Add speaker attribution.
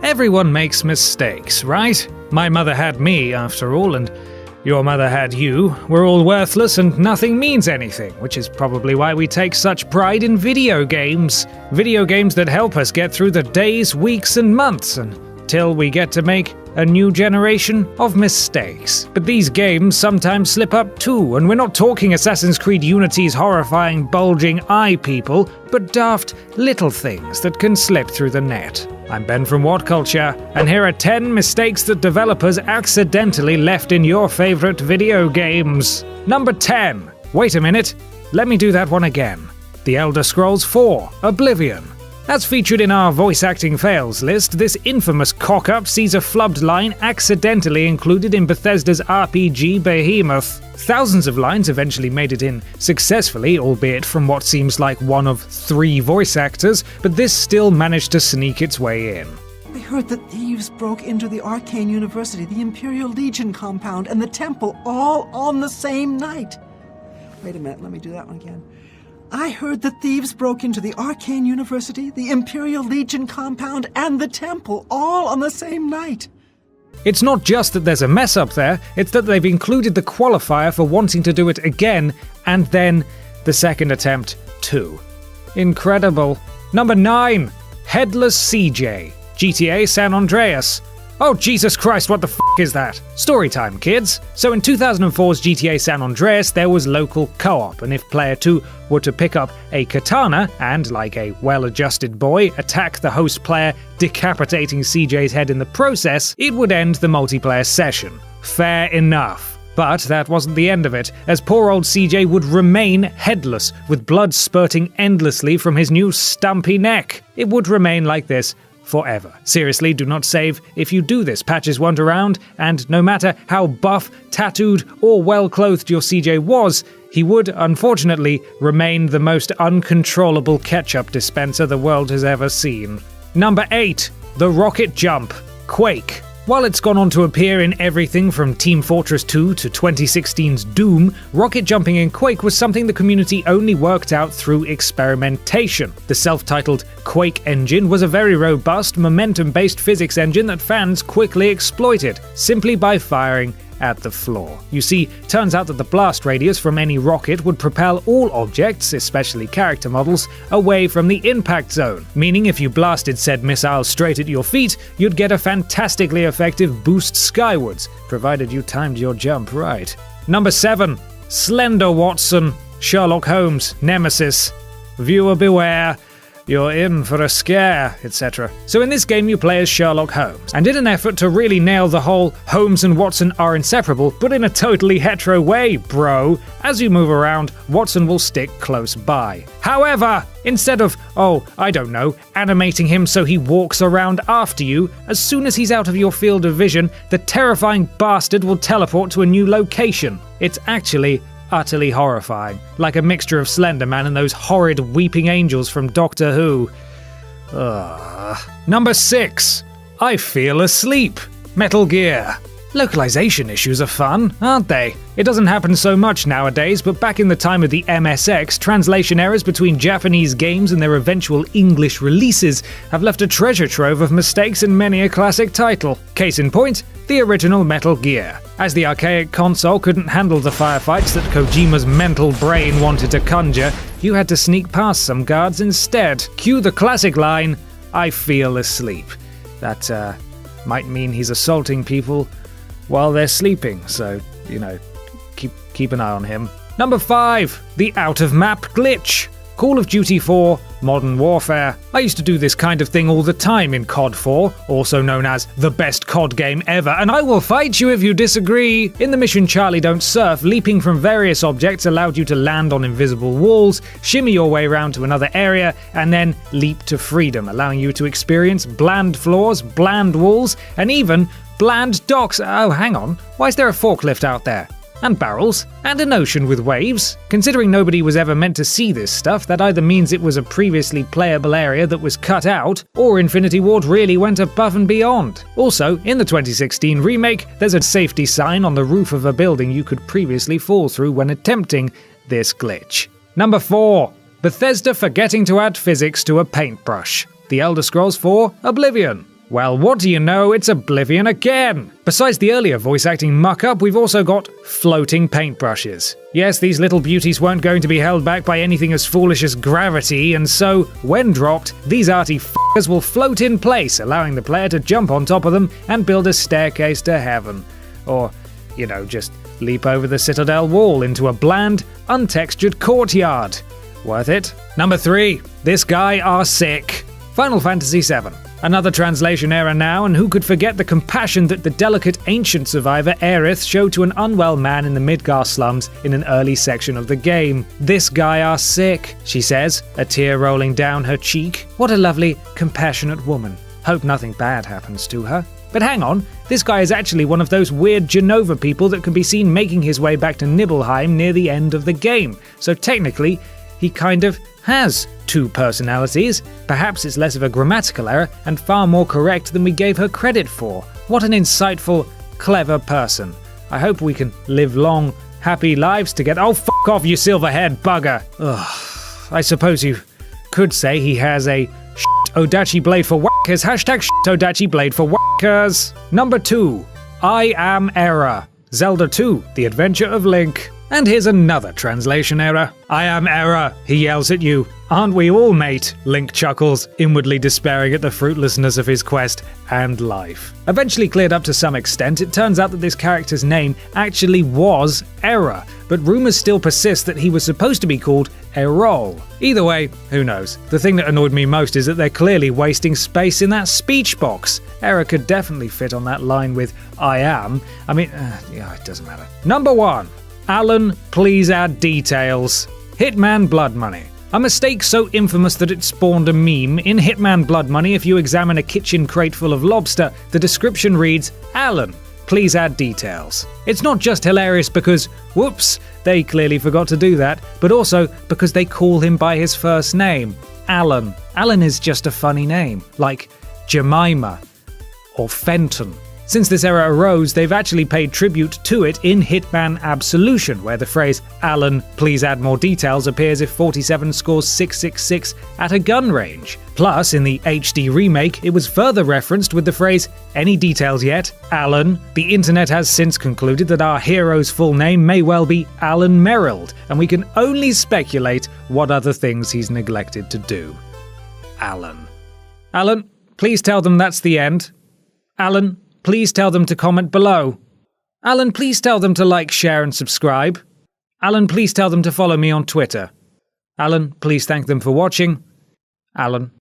Speaker 1: Everyone makes mistakes, right? My mother had me, after all, and your mother had you. We're all worthless and nothing means anything, which is probably why we take such pride in video games. Video games that help us get through the days, weeks, and months until we get to make a new generation of mistakes. But these games sometimes slip up too, and we're not talking Assassin's Creed Unity's horrifying, bulging eye people, but daft little things that can slip through the net. I'm Ben from What Culture, and here are 10 mistakes that developers accidentally left in your favorite video games. Number 10. Wait a minute, let me do that one again. The Elder Scrolls 4: Oblivion. As featured in our voice acting fails list, this infamous cock-up sees a flubbed line accidentally included in Bethesda's RPG Behemoth. Thousands of lines eventually made it in successfully, albeit from what seems like one of 3 voice actors, but this still managed to sneak its way in.
Speaker 2: I heard that thieves broke into the Arcane University, the Imperial Legion compound, and the temple all on the same night. Wait a minute, let me do that one again. I heard that thieves broke into the Arcane University, the Imperial Legion compound, and the temple all on the same night.
Speaker 1: It's not just that there's a mess up there, it's that they've included the qualifier for wanting to do it again, and then the second attempt too. Incredible. Number 9. Headless CJ. GTA San Andreas. Oh, Jesus Christ, what the f*** is that? Storytime, kids. So in 2004's GTA San Andreas, there was local co-op, and if player 2 were to pick up a katana and, like a well-adjusted boy, attack the host player, decapitating CJ's head in the process, it would end the multiplayer session. Fair enough. But that wasn't the end of it, as poor old CJ would remain headless, with blood spurting endlessly from his new stumpy neck. It would remain like this forever. Seriously, do not save if you do this. Patches weren't around, and no matter how buff, tattooed, or well-clothed your CJ was, he would, unfortunately, remain the most uncontrollable ketchup dispenser the world has ever seen. Number 8. The Rocket Jump. Quake. While it's gone on to appear in everything from Team Fortress 2 to 2016's Doom, rocket jumping in Quake was something the community only worked out through experimentation. The self-titled Quake engine was a very robust, momentum-based physics engine that fans quickly exploited, simply by firing at the floor. You see, turns out that the blast radius from any rocket would propel all objects, especially character models, away from the impact zone, meaning if you blasted said missile straight at your feet, you'd get a fantastically effective boost skywards, provided you timed your jump right. Number 7. Slender Watson. Sherlock Holmes. Nemesis. Viewer beware. You're in for a scare, etc. So in this game you play as Sherlock Holmes, and in an effort to really nail the whole Holmes and Watson are inseparable, but in a totally hetero way, bro, as you move around, Watson will stick close by. However, instead of, animating him so he walks around after you, as soon as he's out of your field of vision, the terrifying bastard will teleport to a new location. It's actually utterly horrifying, like a mixture of Slender Man and those horrid weeping angels from Doctor Who. Number 6. I feel asleep. Metal Gear. Localization issues are fun, aren't they? It doesn't happen so much nowadays, but back in the time of the MSX, translation errors between Japanese games and their eventual English releases have left a treasure trove of mistakes in many a classic title. Case in point, the original Metal Gear. As the archaic console couldn't handle the firefights that Kojima's mental brain wanted to conjure, you had to sneak past some guards instead. Cue the classic line, I feel asleep. That, might mean he's assaulting people while they're sleeping, so, keep an eye on him. Number 5. The out-of-map glitch. Call of Duty 4 Modern Warfare. I used to do this kind of thing all the time in COD 4, also known as the best COD game ever, and I will fight you if you disagree. In the mission Charlie Don't Surf, leaping from various objects allowed you to land on invisible walls, shimmy your way around to another area, and then leap to freedom, allowing you to experience bland floors, bland walls, and even bland docks. Oh, hang on. Why is there a forklift out there? And barrels, and an ocean with waves. Considering nobody was ever meant to see this stuff, that either means it was a previously playable area that was cut out, or Infinity Ward really went above and beyond. Also, in the 2016 remake, there's a safety sign on the roof of a building you could previously fall through when attempting this glitch. Number 4. Bethesda forgetting to add physics to a paintbrush. The Elder Scrolls 4 Oblivion. Well, what do you know, it's Oblivion again! Besides the earlier voice acting muck-up, we've also got floating paintbrushes. Yes, these little beauties weren't going to be held back by anything as foolish as gravity, and so, when dropped, these arty f***ers will float in place, allowing the player to jump on top of them and build a staircase to heaven. Or, just leap over the Citadel wall into a bland, untextured courtyard. Worth it? Number 3. This guy are sick. Final Fantasy VII. Another translation error now, and who could forget the compassion that the delicate ancient survivor Aerith showed to an unwell man in the Midgar slums in an early section of the game. This guy are sick, she says, a tear rolling down her cheek. What a lovely, compassionate woman. Hope nothing bad happens to her. But hang on, this guy is actually one of those weird Jenova people that can be seen making his way back to Nibelheim near the end of the game. So technically, he kind of has 2 personalities. Perhaps it's less of a grammatical error and far more correct than we gave her credit for. What an insightful, clever person. I hope we can live long, happy lives together. Oh, fuck off, you silver-haired bugger. Ugh. I suppose you could say he has a Odachi blade for whackers. Hashtag Odachi blade for whackers. Number 2. I am Error. Zelda 2, The Adventure of Link. And here's another translation error. I am Error, he yells at you. Aren't we all, mate? Link chuckles, inwardly despairing at the fruitlessness of his quest and life. Eventually cleared up to some extent, it turns out that this character's name actually was Error, but rumors still persist that he was supposed to be called Errol. Either way, who knows? The thing that annoyed me most is that they're clearly wasting space in that speech box. Error could definitely fit on that line with I am. It doesn't matter. Number 1. Alan, please add details. Hitman Blood Money. A mistake so infamous that it spawned a meme. In Hitman Blood Money, if you examine a kitchen crate full of lobster, the description reads, Alan, please add details. It's not just hilarious because, whoops, they clearly forgot to do that, but also because they call him by his first name, Alan. Alan is just a funny name, like Jemima or Fenton. Since this error arose, they've actually paid tribute to it in Hitman Absolution, where the phrase, Alan, please add more details appears if 47 scores 666 at a gun range. Plus, in the HD remake, it was further referenced with the phrase, any details yet? Alan. The internet has since concluded that our hero's full name may well be Alan Merrill, and we can only speculate what other things he's neglected to do. Alan. Alan, please tell them that's the end. Alan, please tell them to comment below. Alan, please tell them to like, share, and subscribe. Alan, please tell them to follow me on Twitter. Alan, please thank them for watching. Alan.